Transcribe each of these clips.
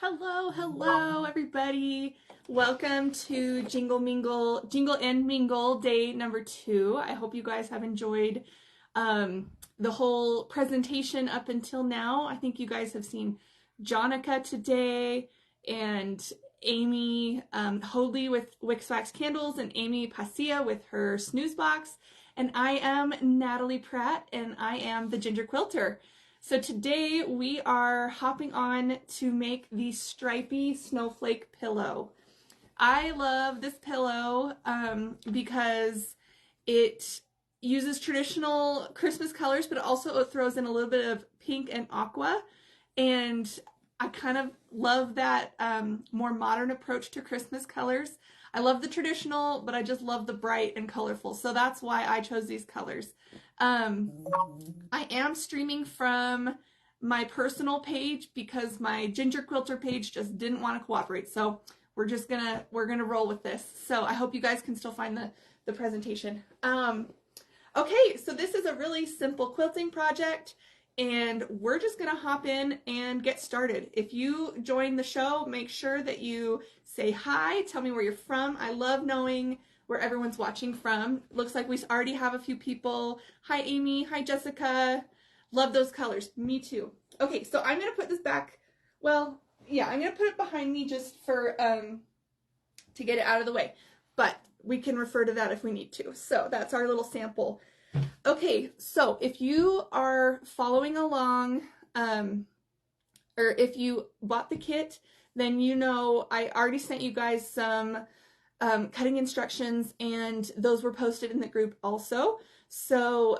Hello, everybody. Welcome to Jingle and Mingle day number 2. I hope you guys have enjoyed the whole presentation up until now. I think you guys have seen Jonica today and Amy Hoadley with Wix Wax Candles and Amy Pasia with her snooze box. And I am Natalie Pratt and I am the Ginger Quilter. So today we are hopping on to make the Stripy Snowflake pillow. I love this pillow because it uses traditional Christmas colors, but also it throws in a little bit of pink and aqua. And I kind of love that more modern approach to Christmas colors. I love the traditional, but I just love the bright and colorful. So that's why I chose these colors. I am streaming from my personal page because my Ginger Quilter page just didn't want to cooperate. So we're gonna roll with this. So I hope you guys can still find the presentation. Okay, so this is a really simple quilting project and we're just gonna hop in and get started. If you join the show, make sure that you say hi, tell me where you're from. I love knowing where everyone's watching from. Looks like we already have a few people. Hi, Amy. Hi, Jessica. Love those colors. Me too. Okay, so I'm going to put this back. Well, yeah, I'm going to put it behind me just for, to get it out of the way. But we can refer to that if we need to. So that's our little sample. Okay, so if you are following along, or if you bought the kit, then you know I already sent you guys some cutting instructions, and those were posted in the group also. So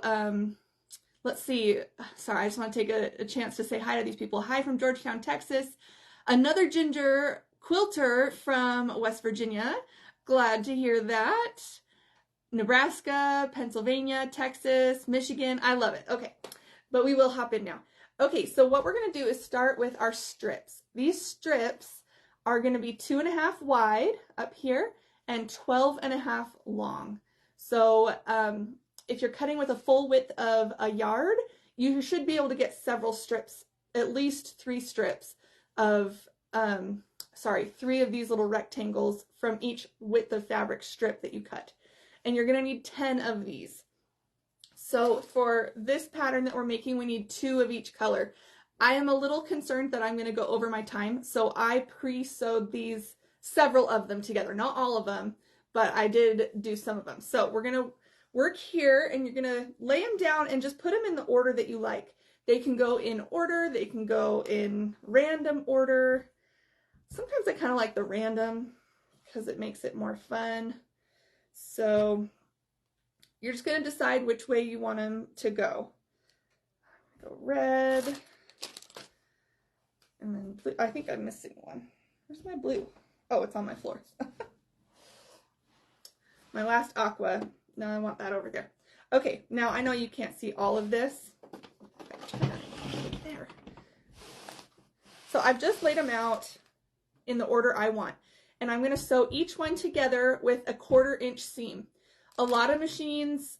let's see. Sorry, I just want to take a chance to say hi to these people. Hi from Georgetown, Texas. Another Ginger Quilter from West Virginia. Glad to hear that. Nebraska, Pennsylvania, Texas, Michigan. I love it. Okay, but we will hop in now. Okay, so what we're going to do is start with our strips. These strips are going to be 2.5 wide up here and 12.5 long. So if you're cutting with a full width of a yard, you should be able to get several strips, at least 3 strips of, 3 of these little rectangles from each width of fabric strip that you cut. And you're going to need 10 of these. So for this pattern that we're making, we need 2 of each color. I am a little concerned that I'm going to go over my time, so I pre-sewed these, several of them together. Not all of them, but I did do some of them. So we're going to work here, and you're going to lay them down and just put them in the order that you like. They can go in order, they can go in random order. Sometimes I kind of like the random because it makes it more fun. So you're just going to decide which way you want them to go. Go red. And then blue. I think I'm missing one. Where's my blue? Oh, it's on my floor. My last aqua. Now I want that over there. Okay, now I know you can't see all of this. There. So I've just laid them out in the order I want. And I'm going to sew each one together with a 1/4 inch seam. A lot of machines,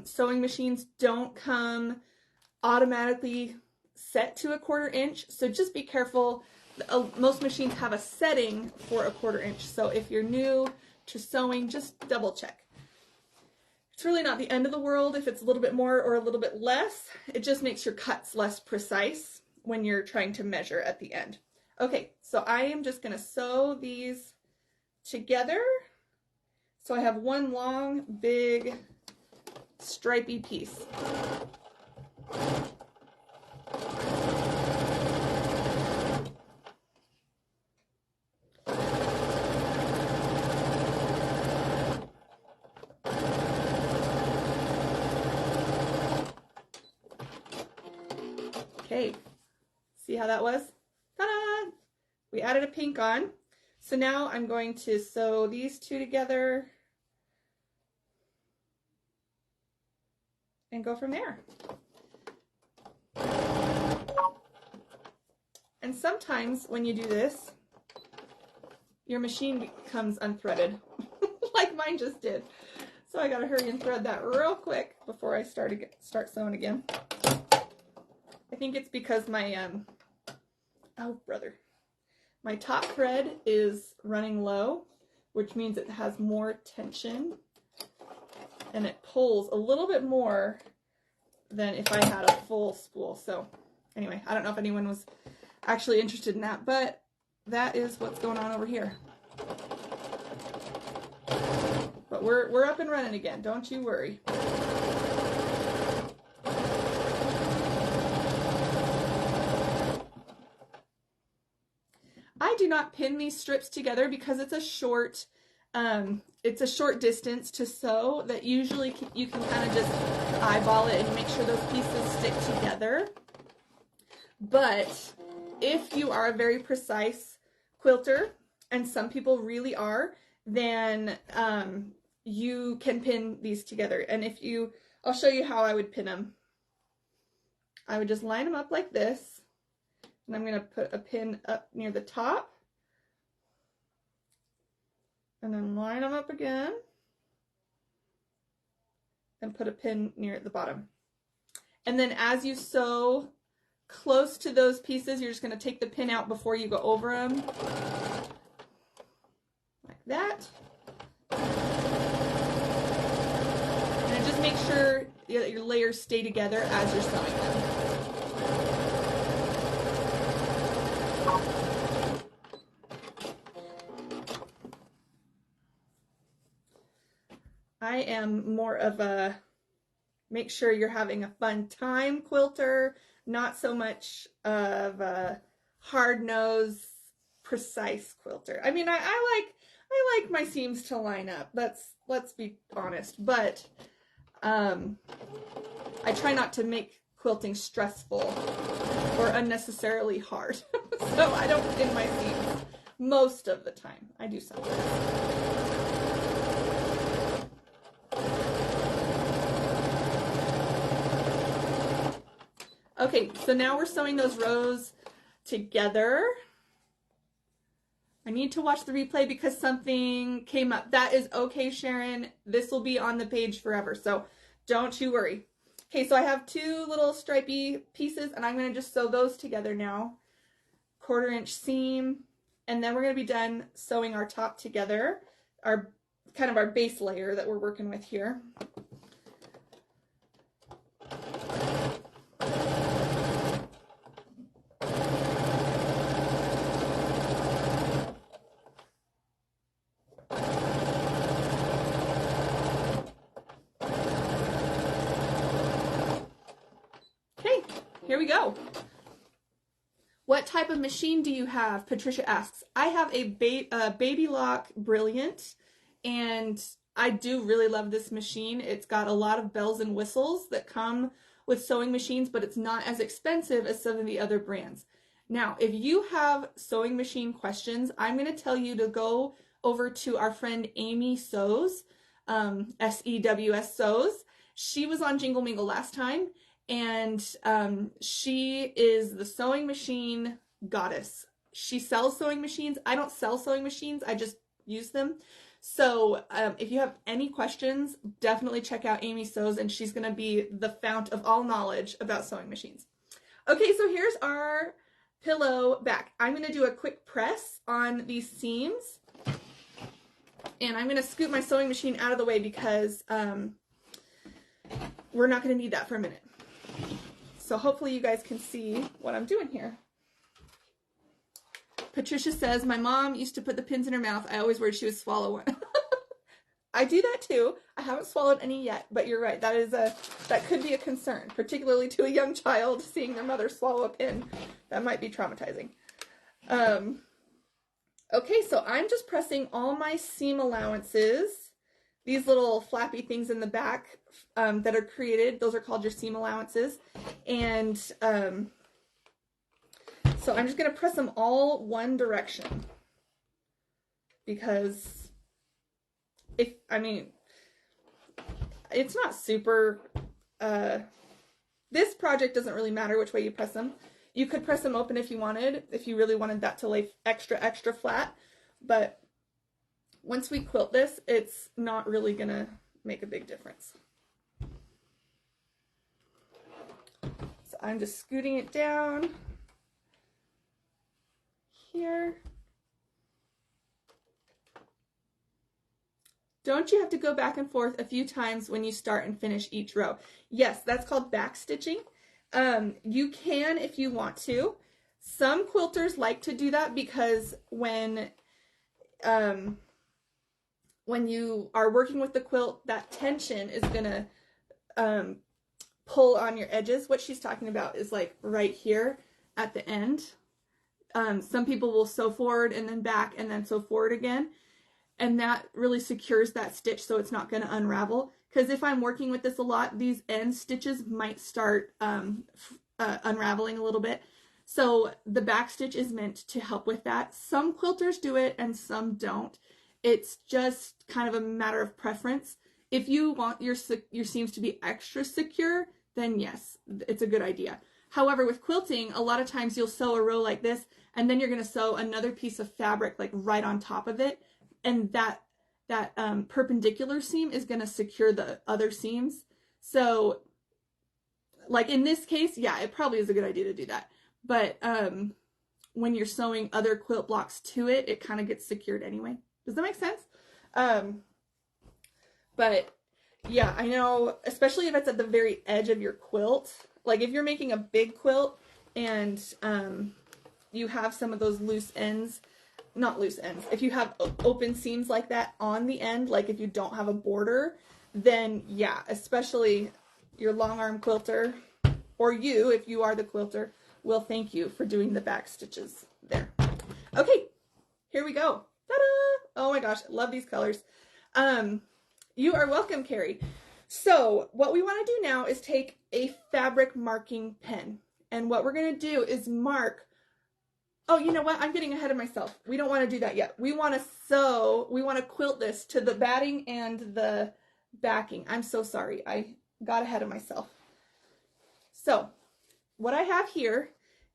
sewing machines, don't come automatically set to a 1/4 inch, so just be careful. Most machines have a setting for a 1/4 inch, so if you're new to sewing, just double check. It's really not the end of the world if it's a little bit more or a little bit less. It just makes your cuts less precise when you're trying to measure at the end. Okay, so I am just going to sew these together. So I have one long, big, stripy piece. Okay, see how that was? Ta-da! We added a pink on. So now I'm going to sew these 2 together and go from there. And sometimes when you do this, your machine becomes unthreaded, like mine just did. So I gotta hurry and thread that real quick before I start sewing again. I think it's because my, oh brother, My top thread is running low, which means it has more tension and it pulls a little bit more than if I had a full spool. So anyway, I don't know if anyone was actually interested in that, but that is what's going on over here. But we're up and running again, don't you worry. I do not pin these strips together because it's a short distance to sew, that usually you can kind of just eyeball it and make sure those pieces stick together. But if you are a very precise quilter, and some people really are, then you can pin these together. And I'll show you how I would pin them. I would just line them up like this, and I'm going to put a pin up near the top, and then line them up again, and put a pin near the bottom. And then as you sew close to those pieces, you're just going to take the pin out before you go over them, like that. And just make sure that your layers stay together as you're sewing them. I am more of a make sure you're having a fun time quilter, not so much of a hard-nosed, precise quilter. I mean, I like my seams to line up. Let's be honest, but I try not to make quilting stressful or unnecessarily hard. So I don't pin my seams most of the time. I do sometimes. Okay, so now we're sewing those rows together. I need to watch the replay because something came up. That is okay, Sharon. This will be on the page forever, so don't you worry. Okay, so I have two little stripy pieces, and I'm going to just sew those together now. 1/4 inch seam, and then we're going to be done sewing our top together, our kind of our base layer that we're working with here. Here we go. What type of machine do you have? Patricia asks. I have a Baby Lock Brilliant, and I do really love this machine. It's got a lot of bells and whistles that come with sewing machines, but it's not as expensive as some of the other brands. Now, if you have sewing machine questions, I'm going to tell you to go over to our friend Amy Sews, S-E-W-S Sews. She was on Jingle Mingle last time, and she is the sewing machine goddess. She sells sewing machines. I don't sell sewing machines. I just use them. So if you have any questions, definitely check out Amy Sews, and she's going to be the fount of all knowledge about sewing machines. Okay, so here's our pillow back. I'm going to do a quick press on these seams, and I'm going to scoot my sewing machine out of the way because we're not going to need that for a minute. So hopefully you guys can see what I'm doing here. Patricia says, my mom used to put the pins in her mouth. I always worried she would swallow one. I do that too. I haven't swallowed any yet, but you're right. That could be a concern, particularly to a young child seeing their mother swallow a pin. That might be traumatizing. Okay, so I'm just pressing all my seam allowances. These little flappy things in the back that are created, those are called your seam allowances. And so I'm just going to press them all one direction because it's not super, this project doesn't really matter which way you press them. You could press them open if you wanted, if you really wanted that to lay extra flat, but once we quilt this, it's not really going to make a big difference. So I'm just scooting it down here. Don't you have to go back and forth a few times when you start and finish each row? Yes, that's called back stitching. You can if you want to. Some quilters like to do that because when you are working with the quilt, that tension is gonna pull on your edges. What she's talking about is like right here at the end. Some people will sew forward and then back and then sew forward again. And that really secures that stitch so it's not going to unravel. Because if I'm working with this a lot, these end stitches might start unraveling a little bit. So the back stitch is meant to help with that. Some quilters do it and some don't. It's just kind of a matter of preference. If you want your seams to be extra secure, then yes, it's a good idea. However, with quilting, a lot of times you'll sew a row like this, and then you're going to sew another piece of fabric like right on top of it, and that perpendicular seam is going to secure the other seams. So, like in this case, yeah, it probably is a good idea to do that. But when you're sewing other quilt blocks to it, it kind of gets secured anyway. Does that make sense? But yeah, I know, especially if it's at the very edge of your quilt, like if you're making a big quilt and you have some of those loose ends, not loose ends, if you have open seams like that on the end, like if you don't have a border, then yeah, especially your long arm quilter, or you, if you are the quilter, will thank you for doing the back stitches there. Okay, here we go. Ta-da! Oh my gosh, I love these colors. You are welcome, Carrie. So what we want to do now is take a fabric marking pen. And what we're going to do is mark, oh, you know what? I'm getting ahead of myself. We don't want to do that yet. We want to sew, we want to quilt this to the batting and the backing. I'm so sorry. I got ahead of myself. So what I have here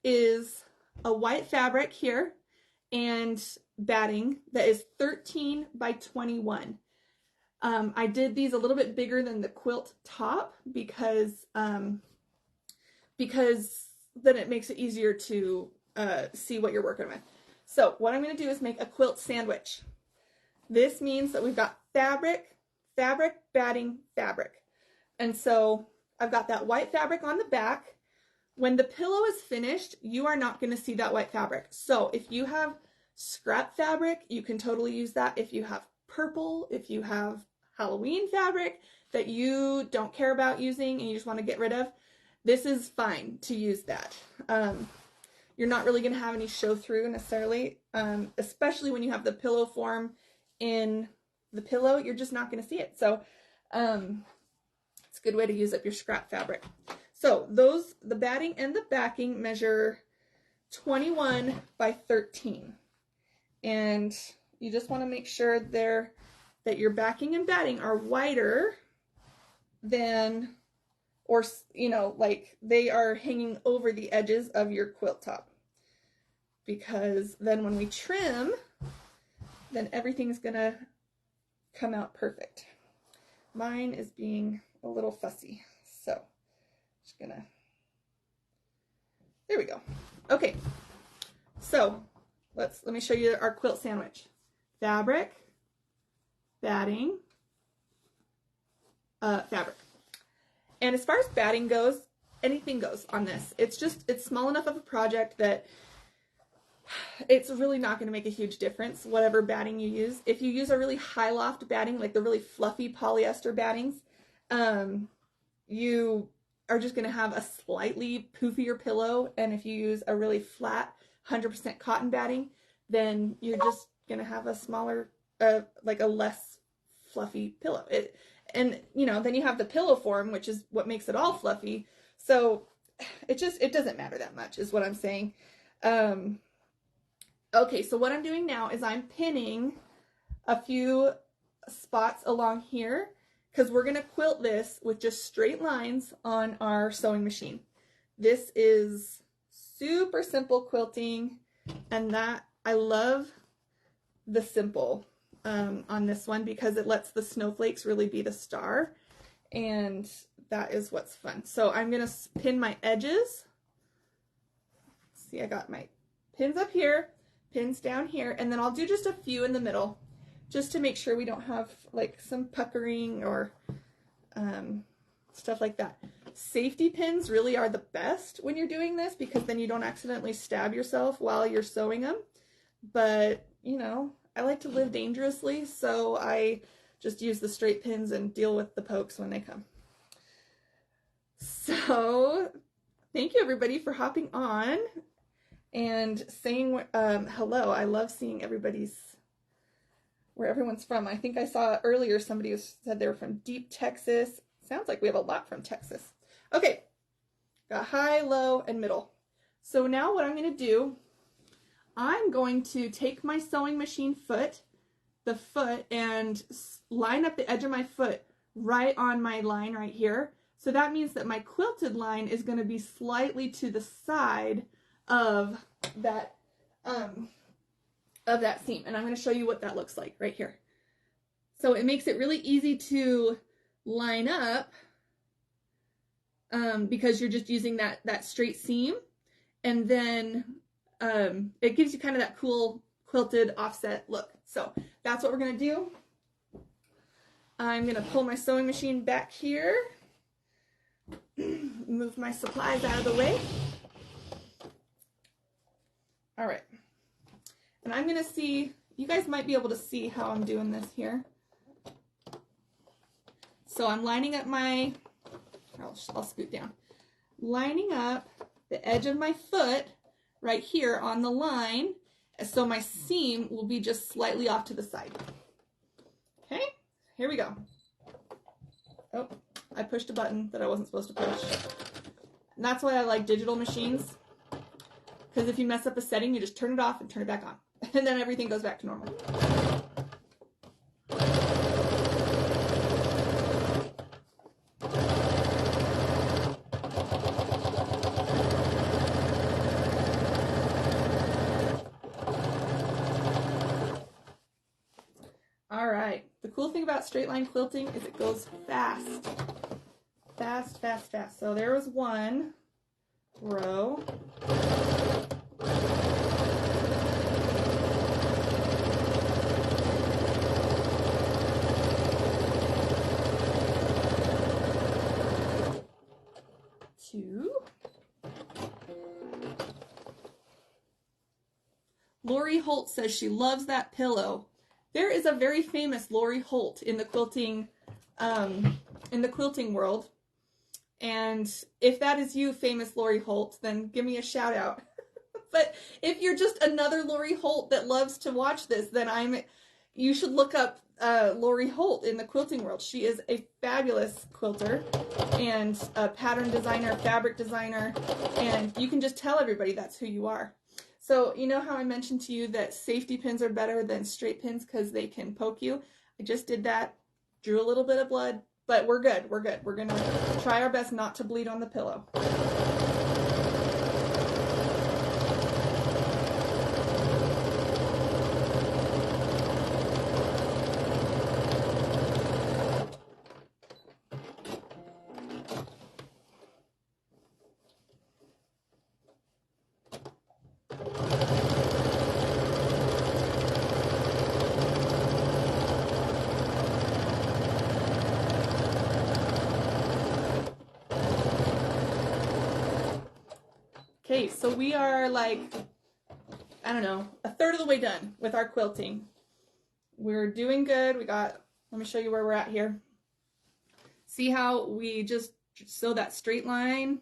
is a white fabric here and batting that is 13 by 21. I did these a little bit bigger than the quilt top because then it makes it easier to see what you're working with. So what I'm going to do is make a quilt sandwich. This means that we've got fabric, fabric, batting, fabric. And so I've got that white fabric on the back. When the pillow is finished, you are not going to see that white fabric. So if you have scrap fabric, you can totally use that. If you have purple, if you have Halloween fabric that you don't care about using and you just want to get rid of, this is fine to use that. You're not really going to have any show through necessarily, especially when you have the pillow form in the pillow, you're just not going to see it. So it's a good way to use up your scrap fabric. So the batting and the backing measure 21 by 13. And you just want to make sure that your backing and batting are wider than, or, you know, like they are hanging over the edges of your quilt top. Because then when we trim, then everything's going to come out perfect. Mine is being a little fussy, so just gonna, there we go. Okay, so let me show you our quilt sandwich. Fabric, batting, fabric. And as far as batting goes, anything goes on this. It's small enough of a project that it's really not going to make a huge difference, whatever batting you use. If you use a really high loft batting, like the really fluffy polyester battings, you are just going to have a slightly poofier pillow. And if you use a really flat 100% cotton batting, then you're just going to have a smaller, like a less fluffy pillow. And you know, then you have the pillow form, which is what makes it all fluffy. So it doesn't matter that much is what I'm saying. Okay, so what I'm doing now is I'm pinning a few spots along here because we're going to quilt this with just straight lines on our sewing machine. This is super simple quilting, and that I love the simple on this one because it lets the snowflakes really be the star, and that is what's fun. So I'm going to pin my edges. See, I got my pins up here, pins down here, and then I'll do just a few in the middle just to make sure we don't have like some puckering or stuff like that. Safety pins really are the best when you're doing this because then you don't accidentally stab yourself while you're sewing them. But, you know, I like to live dangerously, so I just use the straight pins and deal with the pokes when they come. So, thank you everybody for hopping on and saying hello. I love seeing where everyone's from. I think I saw earlier somebody said they were from deep Texas. Sounds like we have a lot from Texas. Okay, got high, low, and middle. So now what I'm going to do, I'm going to take my sewing machine foot, and line up the edge of my foot right on my line right here. So that means that my quilted line is going to be slightly to the side of that seam. And I'm going to show you what that looks like right here. So it makes it really easy to line up because you're just using that straight seam, and then it gives you kind of that cool quilted offset look. So that's what we're going to do. I'm going to pull my sewing machine back here, move my supplies out of the way. All right, and I'm going to see, you guys might be able to see how I'm doing this here. So I'm lining up my, I'll scoot down, lining up the edge of my foot right here on the line, so my seam will be just slightly off to the side. Okay, here we go. Oh, I pushed a button that I wasn't supposed to push. And that's why I like digital machines, because if you mess up a setting, you just turn it off and turn it back on, and then everything goes back to normal. The cool thing about straight line quilting is it goes fast. Fast, fast, fast. So there was one row. Two. Lori Holt says she loves that pillow. There is a very famous Lori Holt in the quilting world, and if that is you, famous Lori Holt, then give me a shout out. But if you're just another Lori Holt that loves to watch this, then you should look up Lori Holt in the quilting world. She is a fabulous quilter and a pattern designer, fabric designer, and you can just tell everybody that's who you are. So you know how I mentioned to you that safety pins are better than straight pins because they can poke you? I just did that, drew a little bit of blood, but we're good, we're good. We're gonna try our best not to bleed on the pillow. Okay, so we are like, I don't know, a third of the way done with our quilting. We're doing good. Let me show you where we're at here. See how we just sew that straight line?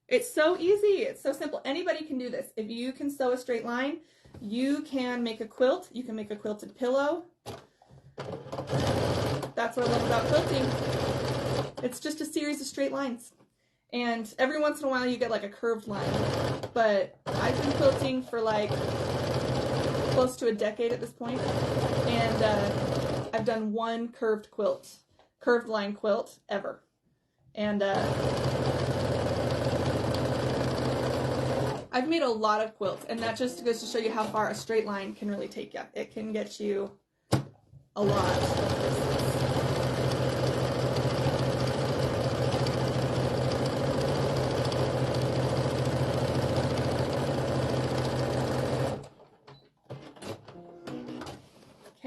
It's so easy. It's so simple. Anybody can do this. If you can sew a straight line, you can make a quilt. You can make a quilted pillow. That's what I love about quilting. It's just a series of straight lines. And every once in a while you get like a curved line. But I've been quilting for like close to a decade at this point. And I've done one curved line quilt ever. And I've made a lot of quilts, and that just goes to show you how far a straight line can really take you. It can get you a lot.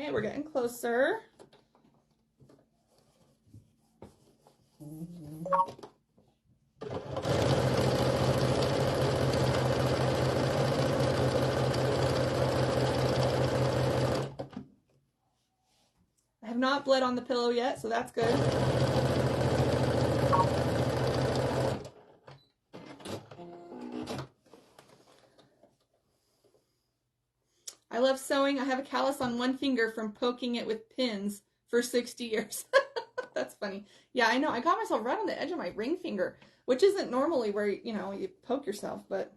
Okay, we're getting closer. I have not bled on the pillow yet, so that's good. I love sewing. I have a callus on one finger from poking it with pins for 60 years. That's funny. Yeah, I know. I got myself right on the edge of my ring finger, which isn't normally where, you know, you poke yourself, but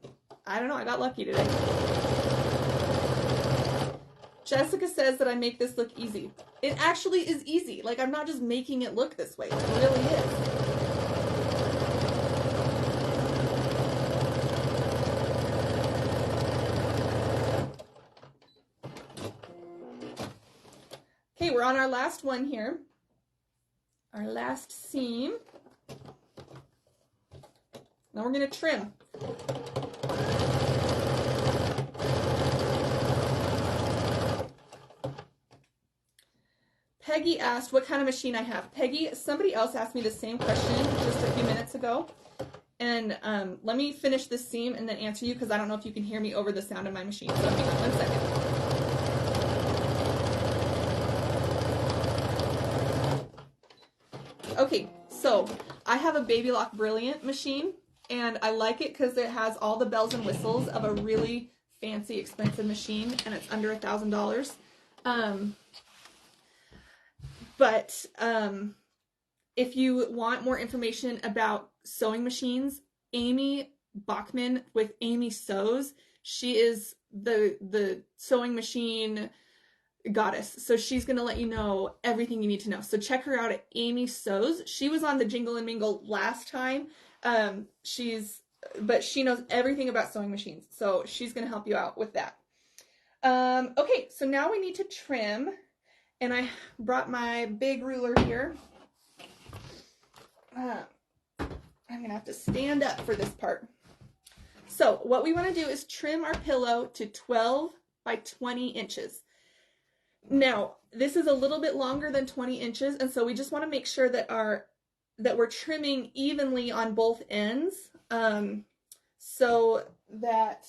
I don't know. I got lucky today. Jessica says that I make this look easy. It actually is easy. Like, I'm not just making it look this way. It really is. Okay, we're on our last one here. Our last seam. Now we're going to trim. Peggy asked what kind of machine I have. Peggy, somebody else asked me the same question just a few minutes ago. And let me finish this seam and then answer you, because I don't know if you can hear me over the sound of my machine. So hang on 1 second. Okay, so I have a Baby Lock Brilliant machine, and I like it because it has all the bells and whistles of a really fancy, expensive machine, and it's under $1,000. But if you want more information about sewing machines, Amy Bachman with Amy Sews, she is the sewing machine goddess. So she's going to let you know everything you need to know. So check her out at Amy Sews. She was on the Jingle and Mingle last time. But she knows everything about sewing machines. So she's going to help you out with that. Okay, so now we need to trim. And I brought my big ruler here. I'm going to have to stand up for this part. So what we want to do is trim our pillow to 12 by 20 inches. Now, this is a little bit longer than 20 inches, and so we just want to make sure that we're trimming evenly on both ends, so that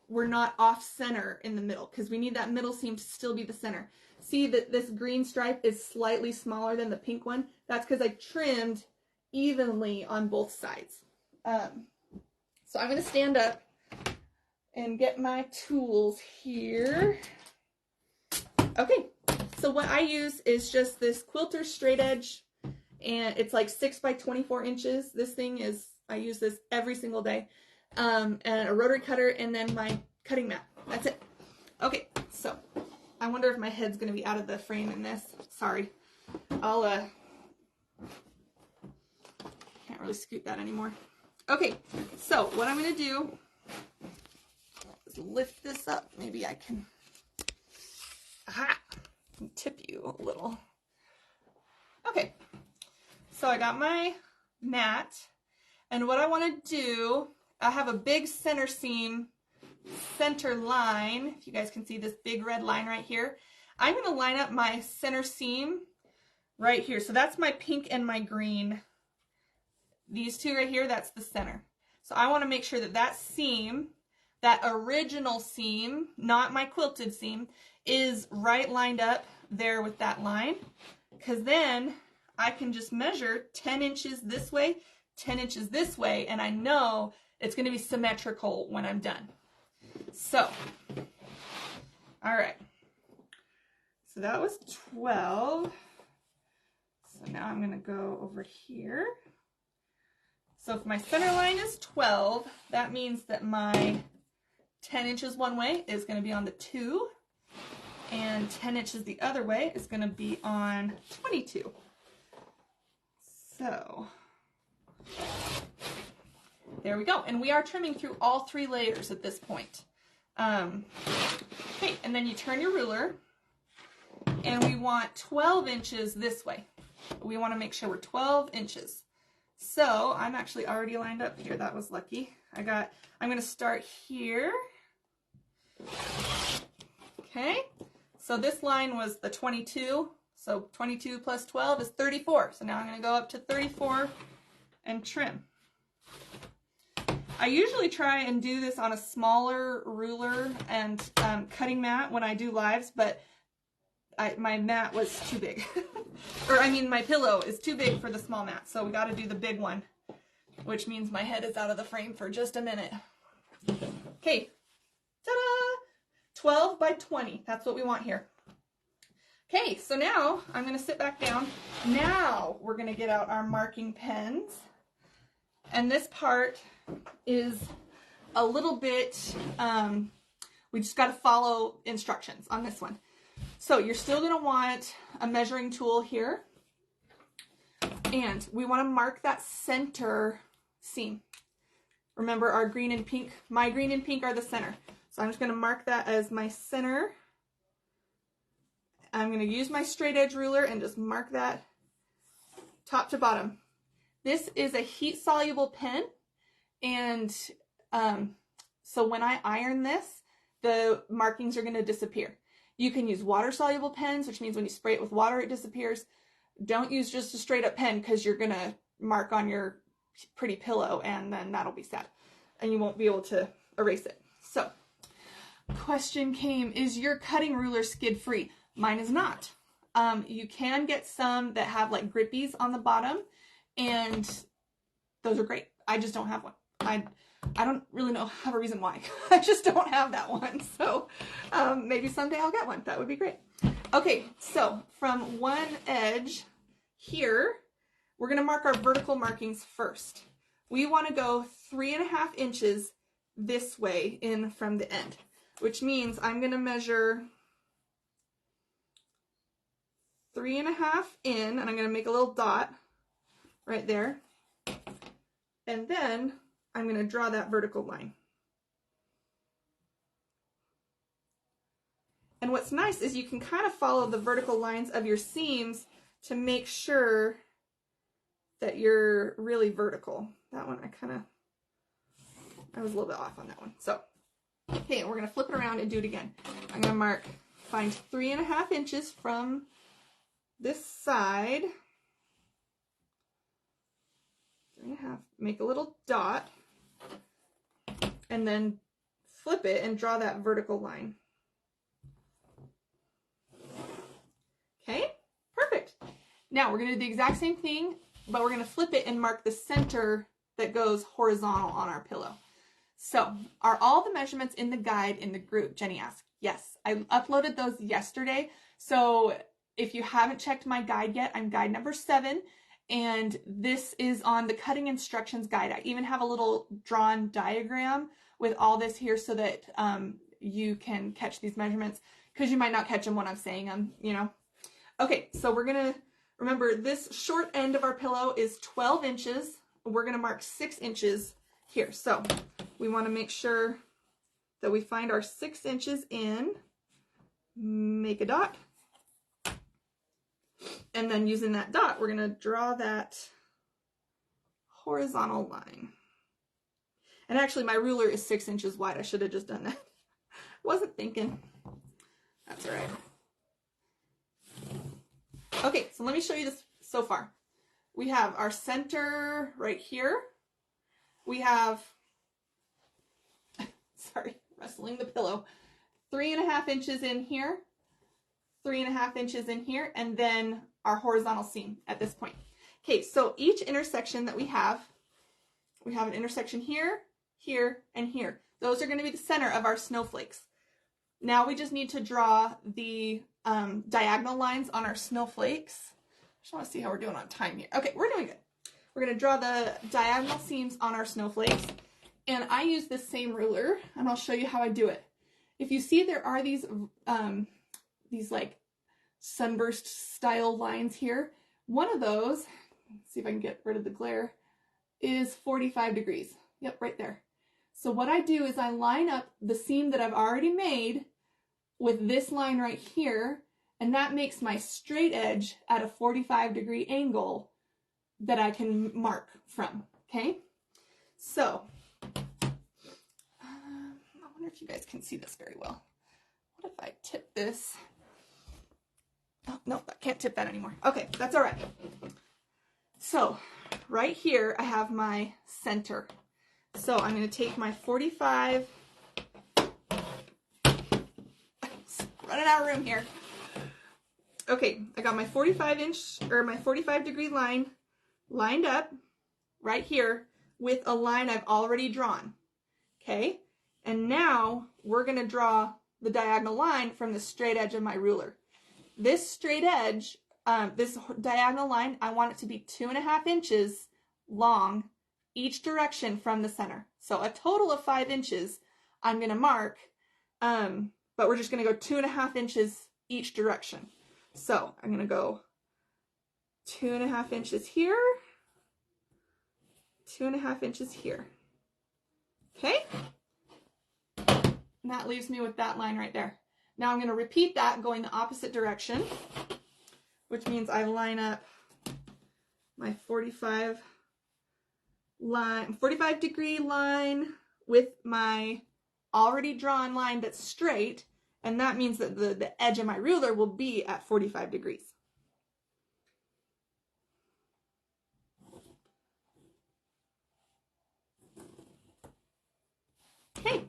we're not off center in the middle, because we need that middle seam to still be the center. See that this green stripe is slightly smaller than the pink one? That's because I trimmed evenly on both sides. So I'm going to stand up and get my tools here. Okay, so what I use is just this quilter straight edge, and it's like 6 by 24 inches. This thing is, I use this every single day. And a rotary cutter, and then my cutting mat. That's it. Okay, so I wonder if my head's going to be out of the frame in this. Sorry. I'll, can't really scoot that anymore. Okay, so what I'm going to do is lift this up. Maybe I can, tip you a little. Okay, so I got my mat, and what I want to do, I have a big center seam, center line. If you guys can see this big red line right here, I'm going to line up my center seam right here. So that's my pink and my green. These two right here, that's the center. So I want to make sure that that seam, that original seam, not my quilted seam, is right lined up there with that line. Because then I can just measure 10 inches this way, 10 inches this way, and I know it's going to be symmetrical when I'm done. So, all right. So that was 12. So now I'm going to go over here. So if my center line is 12, that means that my 10 inches one way is going to be on the 2, and 10 inches the other way is going to be on 22. So there we go. And we are trimming through all 3 layers at this point. Okay, and then you turn your ruler, and we want 12 inches this way. We want to make sure we're 12 inches. So I'm actually already lined up here. That was lucky. I'm going to start here. Okay, So this line was the 22. So 22 plus 12 is 34. So now I'm going to go up to 34 and trim. I usually try and do this on a smaller ruler and cutting mat when I do lives, but my mat was too big. Or I mean my pillow is too big for the small mat, so we got to do the big one, which means my head is out of the frame for just a minute. Okay, ta-da! 12 by 20, that's what we want here. Okay, so now I'm going to sit back down. Now we're going to get out our marking pens. And this part is a little bit, we just got to follow instructions on this one. So you're still going to want a measuring tool here. And we want to mark that center seam. Remember our green and pink, my green and pink are the center. So I'm just going to mark that as my center. I'm going to use my straight edge ruler and just mark that top to bottom. This is a heat soluble pen, and so when I iron this, the markings are going to disappear. You can use water soluble pens, which means when you spray it with water it disappears. Don't use just a straight up pen because you're going to mark on your pretty pillow and then that'll be sad and you won't be able to erase it. So question came, is your cutting ruler skid free? Mine is not. You can get some that have like grippies on the bottom, and those are great. I just don't have one. I don't really have a reason why. I just don't have that one. So maybe someday I'll get one. That would be great. Okay, so from one edge here, we're going to mark our vertical markings first. We want to go 3.5 inches this way in from the end, which means I'm going to measure 3.5 in, and I'm going to make a little dot right there. And then I'm going to draw that vertical line. And what's nice is you can kind of follow the vertical lines of your seams to make sure that you're really vertical. That one I was a little bit off on that one. So, okay, we're going to flip it around and do it again. I'm going to find 3.5 inches from this side, 3.5, make a little dot, and then flip it and draw that vertical line. Okay, perfect. Now we're going to do the exact same thing, but we're going to flip it and mark the center that goes horizontal on our pillow. So, are all the measurements in the guide in the group? Jenny asked. Yes, I uploaded those yesterday. So if you haven't checked my guide yet, I'm guide number 7, and this is on the cutting instructions guide. I even have a little drawn diagram with all this here so that you can catch these measurements, because you might not catch them when I'm saying them, you know. Okay, so we're going to remember this short end of our pillow is 12 inches. We're going to mark 6 inches here. So we want to make sure that we find our 6 inches in, make a dot, and then using that dot, we're going to draw that horizontal line. And actually my ruler is 6 inches wide. I should have just done that. Wasn't thinking. That's all right. Okay, so let me show you this so far. We have our center right here. We have, sorry, wrestling the pillow, 3.5 inches in here, 3.5 inches in here, and then our horizontal seam at this point. Okay, so each intersection that we have an intersection here, here, and here. Those are going to be the center of our snowflakes. Now we just need to draw the diagonal lines on our snowflakes. I just want to see how we're doing on time here. Okay, we're doing good. We're going to draw the diagonal seams on our snowflakes. And I use this same ruler, and I'll show you how I do it. If you see, there are these like sunburst style lines here. One of those, let's see if I can get rid of the glare, is 45 degrees. Yep, right there. So what I do is I line up the seam that I've already made with this line right here, and that makes my straight edge at a 45-degree angle that I can mark from, okay? So, I wonder if you guys can see this very well. What if I tip this Oh, no, I can't tip that anymore. Okay, that's all right. So right here, I have my center. So I'm going to take my 45, running out of room here. Okay, I got my 45-degree line lined up right here with a line I've already drawn. Okay, and now we're going to draw the diagonal line from the straight edge of my ruler. This straight edge, this diagonal line, I want it to be 2.5 inches long each direction from the center. So a total of 5 inches I'm going to mark, but we're just going to go 2.5 inches each direction. So I'm going to go 2.5 inches here, 2.5 inches here. Okay? And that leaves me with that line right there. Now I'm going to repeat that going the opposite direction, which means I line up my 45-degree line with my already drawn line that's straight, and that means that the edge of my ruler will be at 45 degrees. Okay,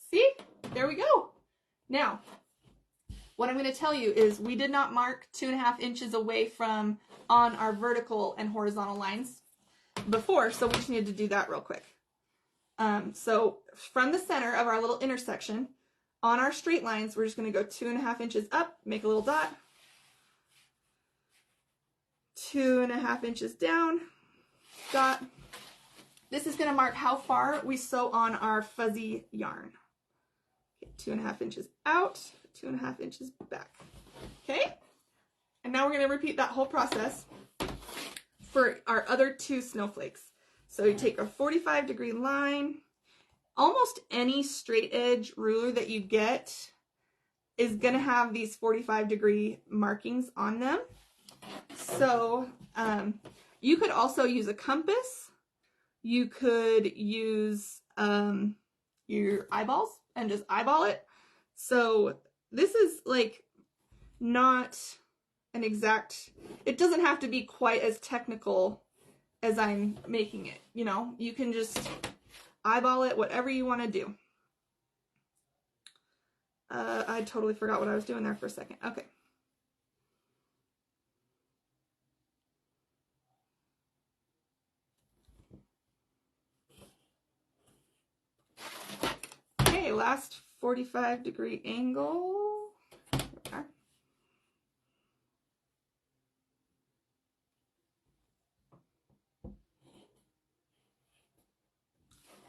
see? There we go. Now, what I'm going to tell you is we did not mark 2.5 inches away from on our vertical and horizontal lines before, so we just needed to do that real quick. So from the center of our little intersection, on our straight lines, we're just going to go 2.5 inches up, make a little dot, 2.5 inches down, dot. This is going to mark how far we sew on our fuzzy yarn. Okay, 2.5 inches out, 2.5 inches back. Okay, and now we're going to repeat that whole process for our other 2 snowflakes. So you take a 45-degree line. Almost any straight edge ruler that you get is going to have these 45-degree markings on them. So you could also use a compass. You could use your eyeballs and just eyeball it. So this is like not an exact, it doesn't have to be quite as technical as I'm making it. You know, you can just eyeball it, whatever you want to do. I totally forgot what I was doing there for a second. Okay. Okay, last 45-degree angle.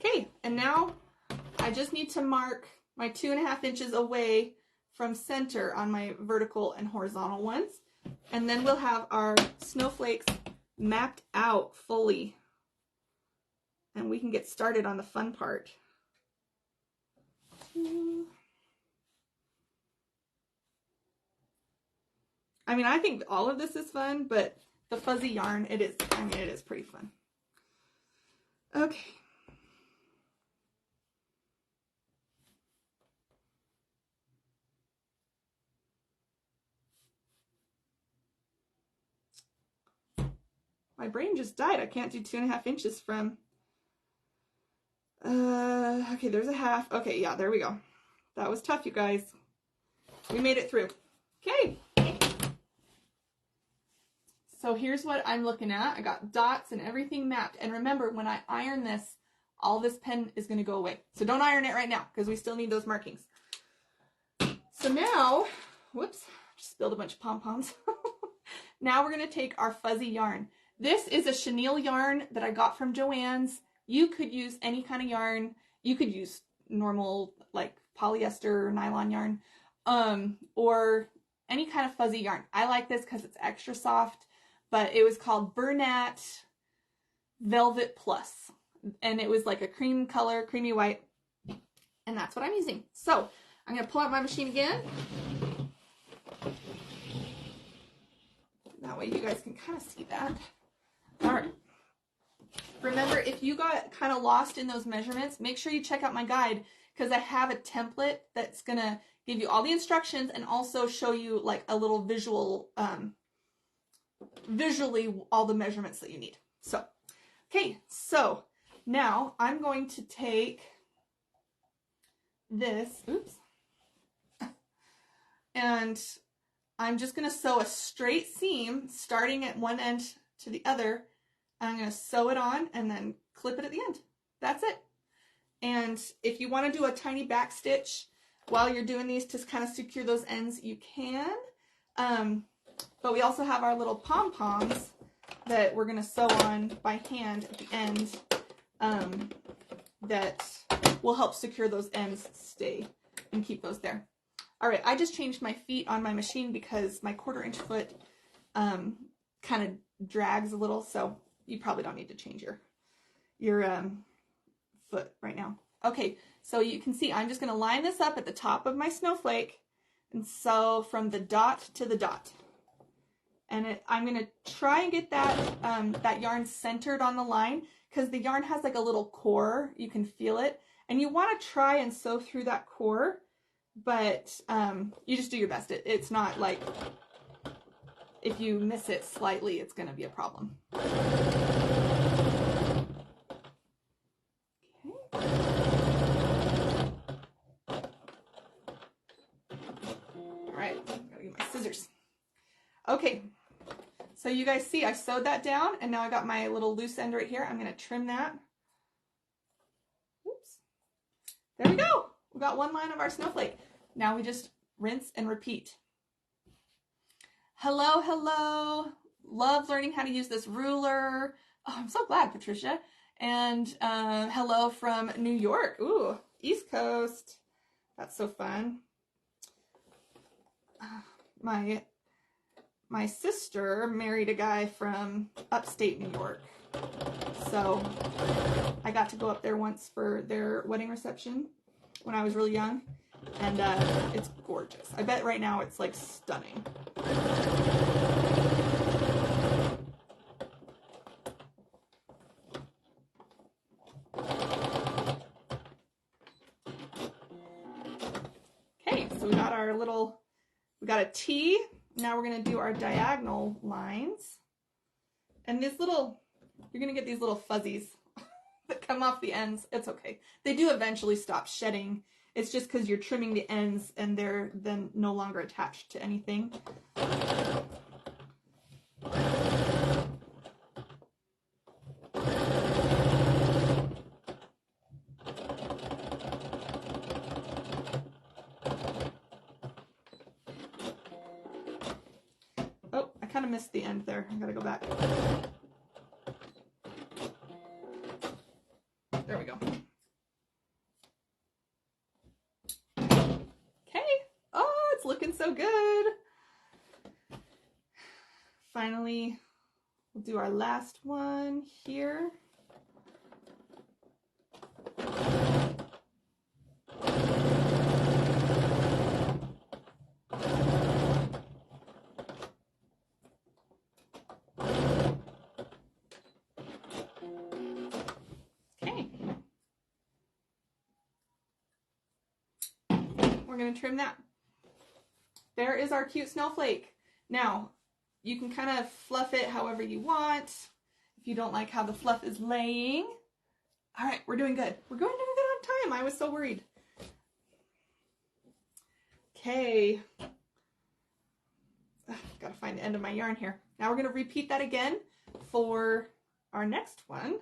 Okay, and now I just need to mark my 2.5 inches away from center on my vertical and horizontal ones. And then we'll have our snowflakes mapped out fully. And we can get started on the fun part. I mean, I think all of this is fun, but the fuzzy yarn, it is pretty fun. Okay. My brain just died. I can't do 2.5 inches from, okay, there's a half. Okay, yeah, there we go. That was tough, you guys. We made it through. Okay. So here's what I'm looking at. I got dots and everything mapped. And remember, when I iron this, all this pen is going to go away. So don't iron it right now because we still need those markings. So now, whoops, just spilled a bunch of pom-poms. Now we're going to take our fuzzy yarn. This is a chenille yarn that I got from Joann's. You could use any kind of yarn. You could use normal like polyester or nylon yarn, or any kind of fuzzy yarn. I like this because it's extra soft, but it was called Bernat Velvet Plus, and it was like a cream color, creamy white, and that's what I'm using. So I'm going to pull out my machine again. That way you guys can kind of see that. All right. Remember, if you got kind of lost in those measurements, make sure you check out my guide because I have a template that's gonna give you all the instructions and also show you like a little visual, visually all the measurements that you need. So, okay, so now I'm going to take this, oops, and I'm just going to sew a straight seam starting at one end to the other. And I'm going to sew it on and then clip it at the end. That's it. And if you want to do a tiny back stitch while you're doing these to kind of secure those ends, you can. But we also have our little pom-poms that we're going to sew on by hand at the end that will help secure those ends stay and keep those there. All right, I just changed my feet on my machine because my 1/4 inch foot kind of drags a little, so you probably don't need to change your foot right now. Okay, so you can see I'm just going to line this up at the top of my snowflake and sew from the dot to the dot. And I'm going to try and get that yarn centered on the line because the yarn has like a little core. You can feel it. And you want to try and sew through that core, but you just do your best. It's not like if you miss it slightly, it's going to be a problem. Okay. All right, gotta get my scissors. Okay, so you guys see I sewed that down and now I got my little loose end right here. I'm going to trim that. Oops. There we go. We got one line of our snowflake. Now we just rinse and repeat. Hello, hello. Love learning how to use this ruler. Oh, I'm so glad, Patricia. And hello from New York. Ooh, East Coast. That's so fun. My sister married a guy from upstate New York. So I got to go up there once for their wedding reception when I was really young. And it's gorgeous. I bet right now it's like stunning. Okay, so we got our little, we got a T. Now we're going to do our diagonal lines. And these little, you're going to get these little fuzzies that come off the ends. It's okay. They do eventually stop shedding. It's just because you're trimming the ends and they're then no longer attached to anything. Oh, I kind of missed the end there. I gotta go back. There we go. Looking so good. Finally, we'll do our last one here. Okay. We're going to trim that. There is our cute snowflake. Now, you can kind of fluff it however you want. If you don't like how the fluff is laying. All right, we're doing good. We're doing good on time. I was so worried. Okay. Gotta find the end of my yarn here. Now we're gonna repeat that again for our next one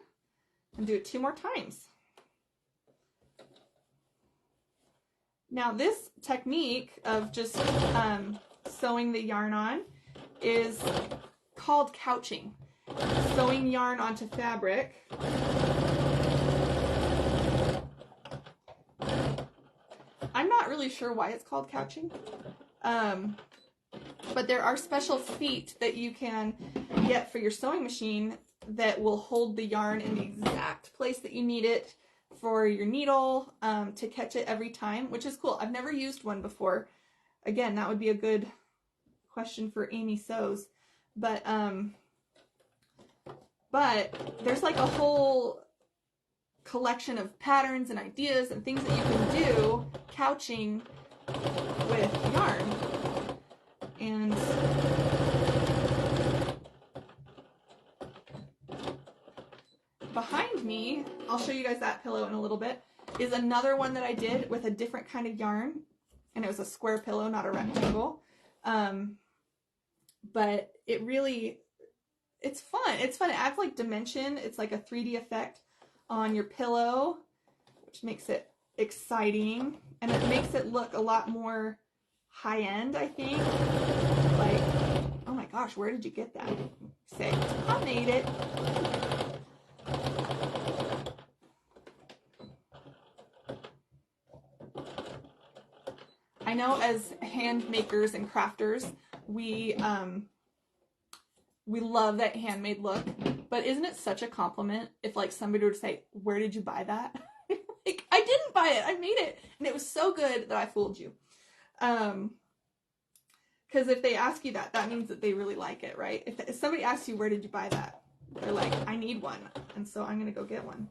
and do it 2 more times. Now this technique of just sewing the yarn on is called couching. Sewing yarn onto fabric. I'm not really sure why it's called couching, but there are special feet that you can get for your sewing machine that will hold the yarn in the exact place that you need it for your needle to catch it every time, which is cool. I've never used one before. Again, that would be a good question for Amy Sews. But there's like a whole collection of patterns and ideas and things that you can do couching with yarn. And behind me, I'll show you guys that pillow in a little bit, is another one that I did with a different kind of yarn. And it was a square pillow, not a rectangle. But it really, it's fun. It's fun. It adds like dimension. It's like a 3D effect on your pillow, which makes it exciting. And it makes it look a lot more high-end, I think. Like, oh my gosh, where did you get that? Say, I made it. I know as hand makers and crafters, we love that handmade look, but isn't it such a compliment if like somebody would say, where did you buy that? Like, I didn't buy it, I made it, and it was so good that I fooled you. Because if they ask you that, that means that they really like it, right? If somebody asks you, where did you buy that? They're like, I need one, and so I'm gonna go get one.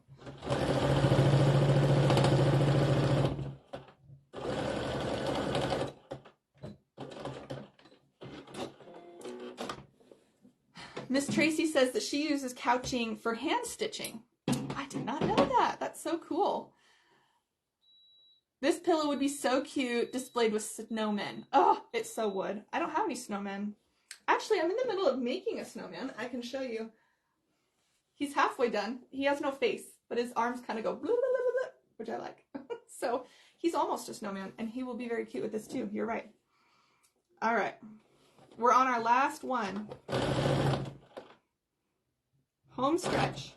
Miss Tracy says that she uses couching for hand stitching. I did not know that. That's so cool. This pillow would be so cute displayed with snowmen. Oh, it so would. I don't have any snowmen. Actually, I'm in the middle of making a snowman. I can show you. He's halfway done. He has no face, but his arms kind of go blah, blah, blah, blah, which I like. So he's almost a snowman, and he will be very cute with this too. You're right. All right. We're on our last one. Home stretch.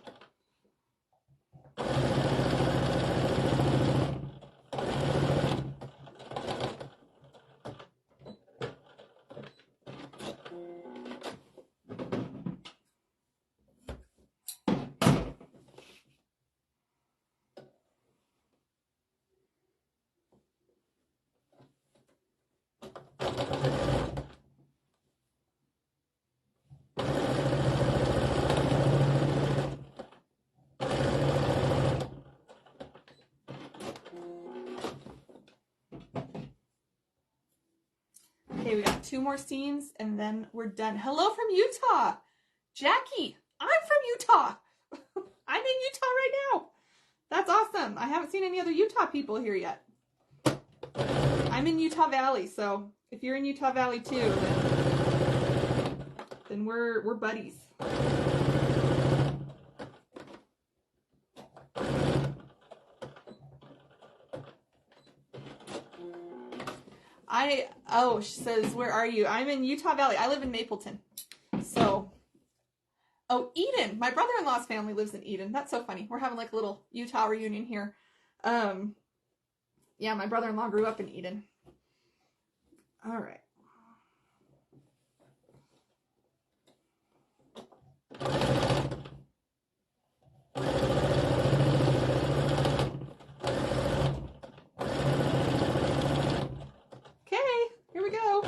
Okay, we got 2 more scenes and then we're done. Hello from Utah. Jackie, I'm from Utah. I'm in Utah right now. That's awesome. I haven't seen any other Utah people here yet. I'm in Utah Valley, so if you're in Utah Valley too, then we're buddies. Oh, she says, where are you? I'm in Utah Valley. I live in Mapleton. So, oh, Eden. My brother-in-law's family lives in Eden. That's so funny. We're having like a little Utah reunion here. Yeah, my brother-in-law grew up in Eden. All right. Here we go.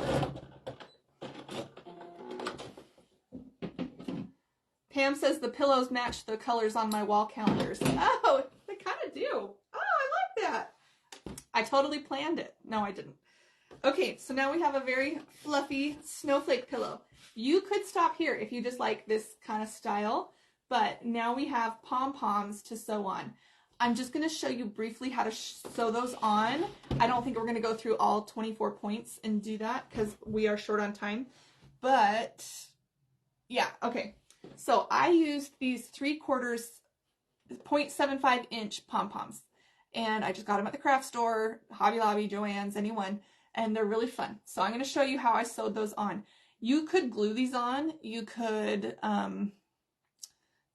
Pam says the pillows match the colors on my wall calendars. Oh, they kind of do. Oh, I like that. I totally planned it. No, I didn't. Okay, so now we have a very fluffy snowflake pillow. You could stop here if you just like this kind of style, but now we have pom-poms to sew on. I'm just going to show you briefly how to sew those on. I don't think we're going to go through all 24 points and do that because we are short on time. But yeah, okay. So I used these 3/4 0.75 inch pom-poms. And I just got them at the craft store, Hobby Lobby, Joann's, anyone. And they're really fun. So I'm going to show you how I sewed those on. You could glue these on. You could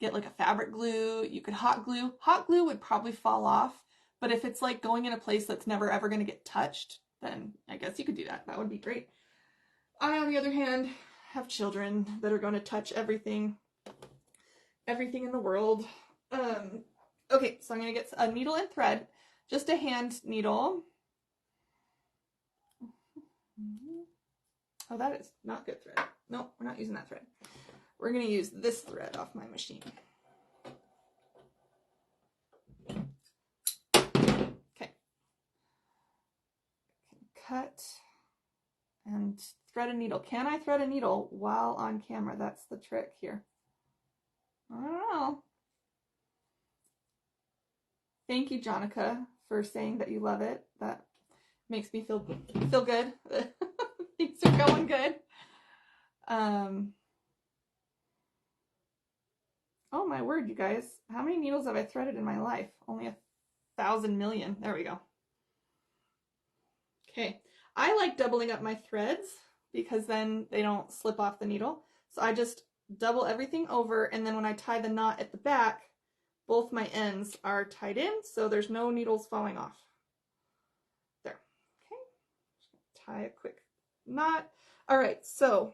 get like a fabric glue. You could hot glue. Hot glue would probably fall off, but if it's like going in a place that's never ever going to get touched, then I guess you could do that. That would be great. I, on the other hand, have children that are going to touch everything in the world. Okay, so I'm going to get a needle and thread, just a hand needle. Oh, that is not good thread. No, we're not using that thread. We're going to use this thread off my machine. cut and thread a needle. Can I thread a needle while on camera? That's the trick here. I don't know. Thank you, Jonica, for saying that you love it. That makes me feel good. Things are going good. Oh my word, you guys. How many needles have I threaded in my life? Only 1,000 million. There we go. Okay. I like doubling up my threads because then they don't slip off the needle. So I just double everything over, and then when I tie the knot at the back, both my ends are tied in, so there's no needles falling off. There. Okay. Just gonna tie a quick knot. All right, so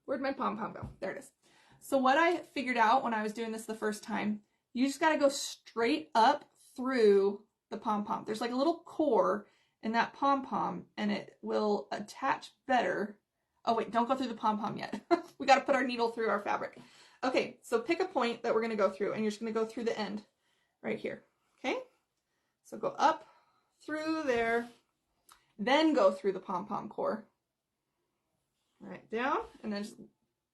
where'd my pom-pom go? There it is. So what I figured out when I was doing this the first time, you just got to go straight up through the pom-pom. There's like a little core in that pom-pom, and it will attach better. Oh wait, don't go through the pom-pom yet. We got to put our needle through our fabric. Okay, so pick a point that we're going to go through, and you're just going to go through the end right here. Okay, so go up through there, then go through the pom-pom core. Right down, and then just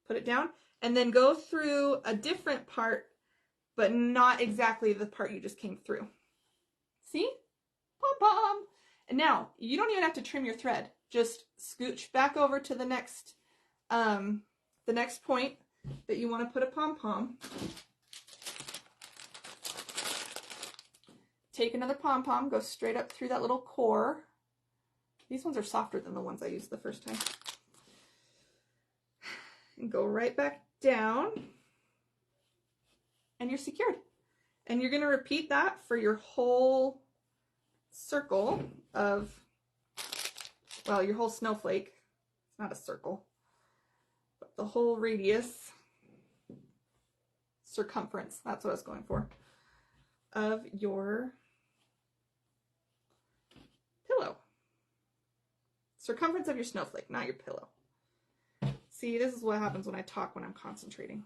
put it down, and then go through a different part, but not exactly the part you just came through. See? Pom-pom! And now, you don't even have to trim your thread. Just scooch back over to the next point that you want to put a pom-pom. Take another pom-pom, go straight up through that little core. These ones are softer than the ones I used the first time. And go right back down, and you're secured. And you're going to repeat that for your whole circle of, well, your whole snowflake. It's not a circle, but the whole radius, circumference, that's what I was going for, of your pillow. Circumference of your snowflake, not your pillow. See, this is what happens when I talk when I'm concentrating.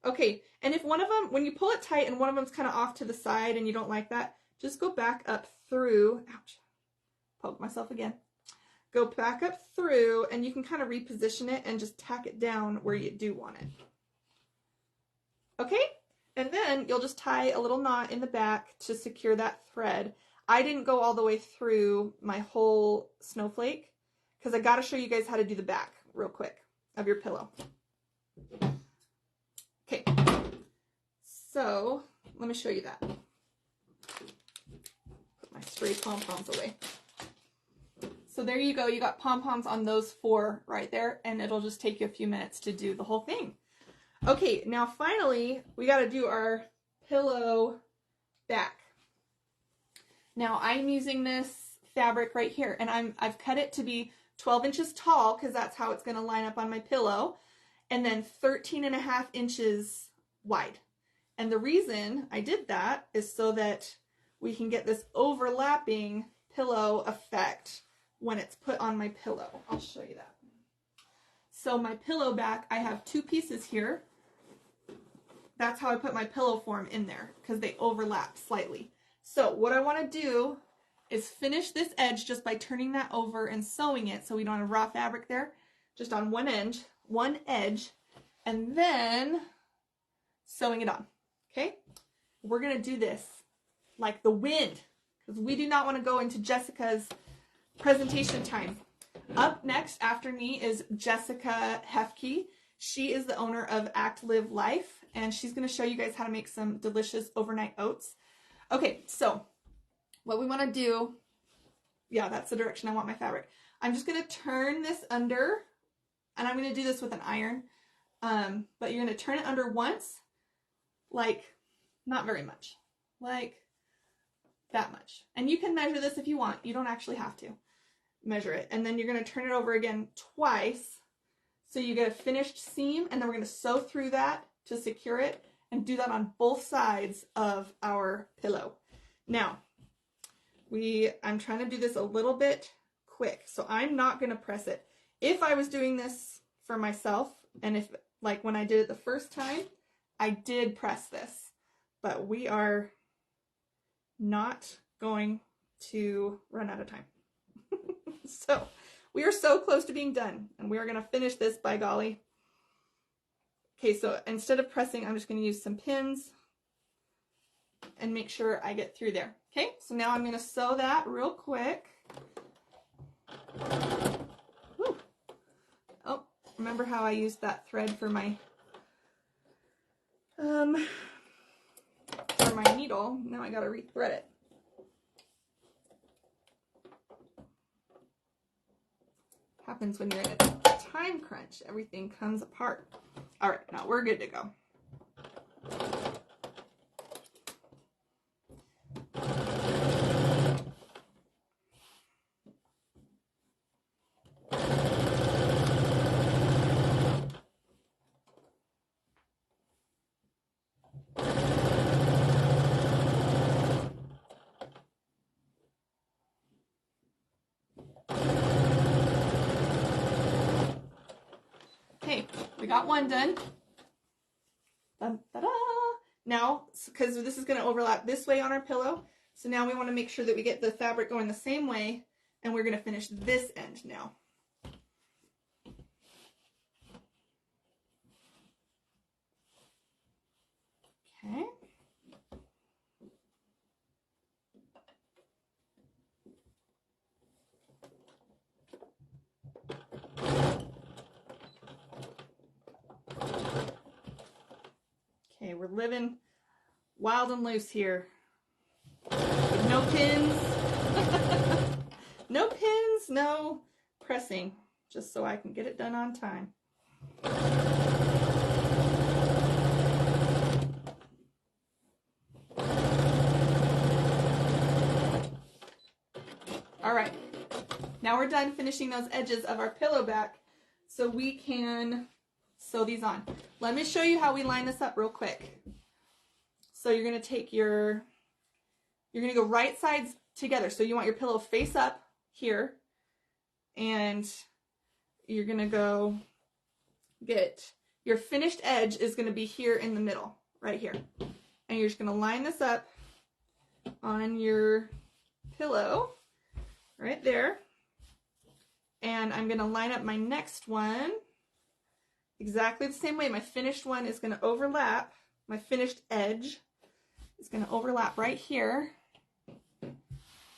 Okay, and if one of them, when you pull it tight and one of them's kind of off to the side and you don't like that, just go back up through, ouch, poke myself again. Go back up through, and you can kind of reposition it and just tack it down where you do want it. Okay, and then you'll just tie a little knot in the back to secure that thread. I didn't go all the way through my whole snowflake because I got to show you guys how to do the back real quick of your pillow. Okay, so let me show you that. Put my stray pom-poms away. So there you go, you got pom-poms on those 4 right there, and it'll just take you a few minutes to do the whole thing. Okay, now finally, we got to do our pillow back. Now I'm using this fabric right here, and I've cut it to be 12 inches tall because that's how it's going to line up on my pillow, and then 13.5 inches wide. And the reason I did that is so that we can get this overlapping pillow effect when it's put on my pillow. I'll show you that. So my pillow back, I have 2 pieces here. That's how I put my pillow form in there because they overlap slightly. So what I want to do is finish this edge just by turning that over and sewing it so we don't have raw fabric there, just on one edge, and then sewing it on. Okay, we're gonna do this like the wind because we do not want to go into Jessica's presentation time. Up next after me is Jessica Hefke. She is the owner of Act Live Life, and she's going to show you guys how to make some delicious overnight oats. Okay, so what we want to do, yeah, that's the direction I want my fabric. I'm just going to turn this under, and I'm going to do this with an iron, but you're going to turn it under once, like not very much, like that much. And you can measure this if you want. You don't actually have to measure it. And then you're going to turn it over again twice so you get a finished seam, and then we're going to sew through that to secure it and do that on both sides of our pillow. Now, I'm trying to do this a little bit quick, so I'm not going to press it. If I was doing this for myself, and if, like when I did it the first time, I did press this, but we are not going to run out of time. So we are so close to being done, and we are going to finish this, by golly. Okay, so instead of pressing, I'm just going to use some pins and make sure I get through there. Okay, so now I'm going to sew that real quick. Whew. Oh, remember how I used that thread for my needle? Now I got to rethread it. Happens when you're in a time crunch. Everything comes apart. All right, now we're good to go. Okay, we got one done. Dun, da, da. Now, because this is going to overlap this way on our pillow, so now we want to make sure that we get the fabric going the same way, and we're going to finish this end now. Okay. Okay, we're living wild and loose here. No pins. No pins, no pressing, just so I can get it done on time. All right, now we're done finishing those edges of our pillow back, so we can sew these on. Let me show you how we line this up real quick. So you're going to take you're going to go right sides together. So you want your pillow face up here, and you're going to go get your finished edge is going to be here in the middle, right here. And you're just going to line this up on your pillow right there. And I'm going to line up my next one exactly the same way. My finished one is going to overlap. My finished edge is going to overlap right here.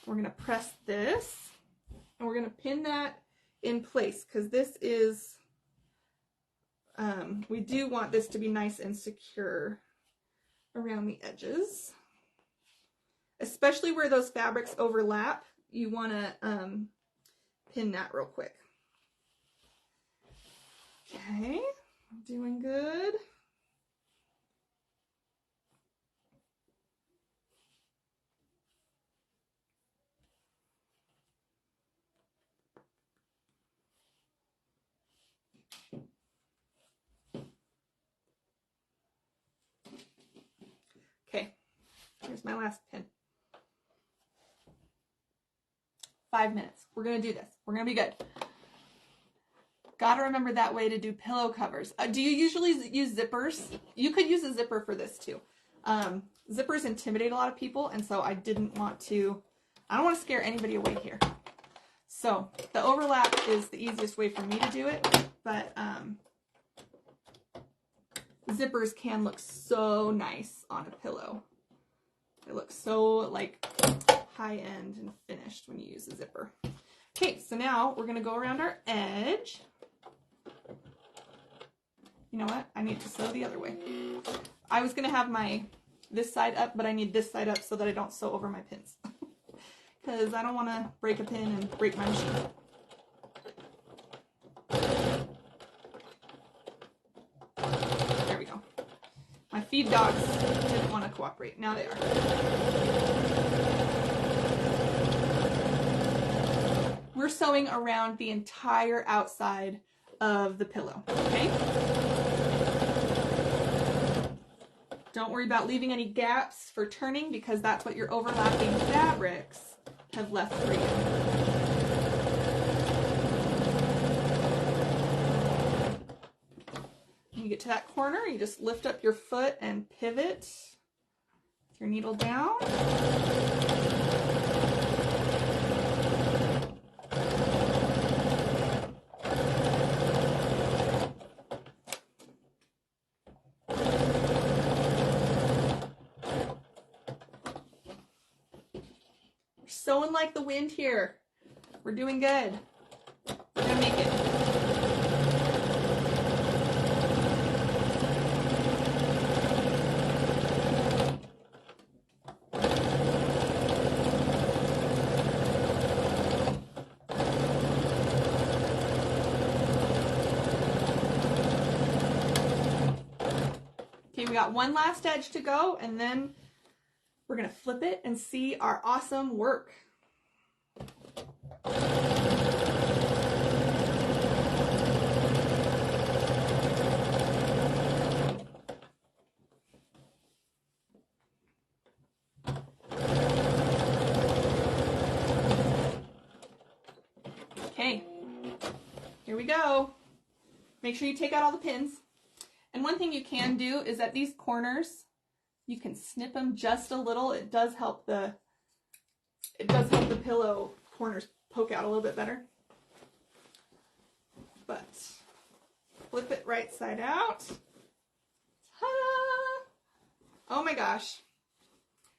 We're going to press this, and we're going to pin that in place, because this is, we do want this to be nice and secure around the edges. Especially where those fabrics overlap, you want to pin that real quick. Okay, doing good. Okay, here's my last pin. 5 minutes. We're going to do this. We're going to be good. Got to remember that way to do pillow covers. Do you usually use zippers? You could use a zipper for this too. Zippers intimidate a lot of people, and so I don't want to scare anybody away here. So the overlap is the easiest way for me to do it, but zippers can look so nice on a pillow. They look so like high end and finished when you use a zipper. Okay, so now we're going to go around our edge. You know what? I need to sew the other way. I was going to have this side up, but I need this side up so that I don't sew over my pins. Because I don't want to break a pin and break my machine. There we go. My feed dogs didn't want to cooperate. Now they are. We're sewing around the entire outside of the pillow, okay? Don't worry about leaving any gaps for turning, because that's what your overlapping fabrics have left for you. When you get to that corner, you just lift up your foot and pivot with your needle down. sewing like the wind here. We're doing good. We're gonna make it. Okay, we got one last edge to go, and then we're gonna flip it and see our awesome work. Okay, here we go. Make sure you take out all the pins. And one thing you can do is at these corners, you can snip them just a little. It does help the pillow corners poke out a little bit better. But flip it right side out. Ta-da! Oh my gosh.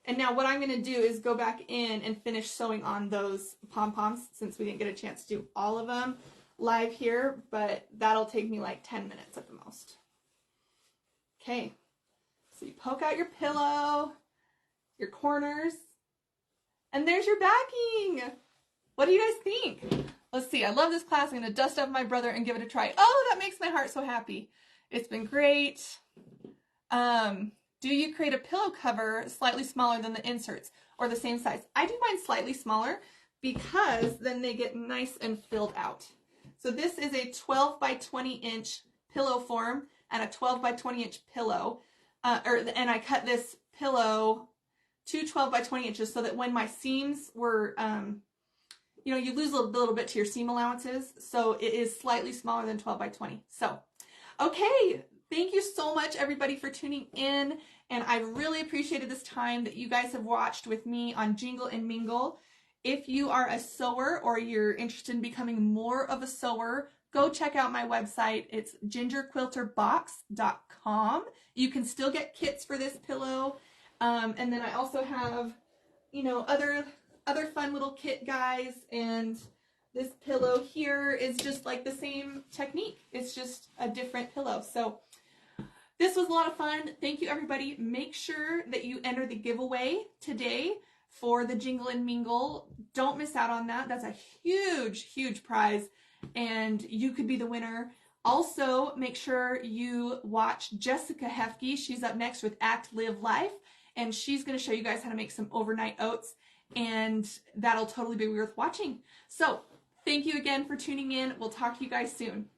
And now what I'm going to do is go back in and finish sewing on those pom-poms, since we didn't get a chance to do all of them live here, but that'll take me like 10 minutes at the most. Okay, so you poke out your pillow, your corners, and there's your backing. What do you guys think? Let's see, I love this class. I'm going to dust up my brother and give it a try. Oh, that makes my heart so happy. It's been great. Do you create a pillow cover slightly smaller than the inserts or the same size? I do mine slightly smaller because then they get nice and filled out. So this is a 12 by 20 inch pillow form and a 12 by 20 inch pillow. And I cut this pillow to 12 by 20 inches so that when my seams were, you know, you lose a little bit to your seam allowances. So it is slightly smaller than 12 by 20. So, okay. Thank you so much, everybody, for tuning in. And I really appreciated this time that you guys have watched with me on Jingle and Mingle. If you are a sewer or you're interested in becoming more of a sewer, go check out my website. It's gingerquilterbox.com. You can still get kits for this pillow. And then I also have, you know, other fun little kit guys. And this pillow here is just like the same technique. It's just a different pillow. So this was a lot of fun. Thank you, everybody. Make sure that you enter the giveaway today for the Jingle and Mingle. Don't miss out on that. That's a huge, huge prize, and you could be the winner. Also, make sure you watch Jessica Hefke. She's up next with Act, Live, Life, and she's going to show you guys how to make some overnight oats, and that'll totally be worth watching. So, thank you again for tuning in. We'll talk to you guys soon.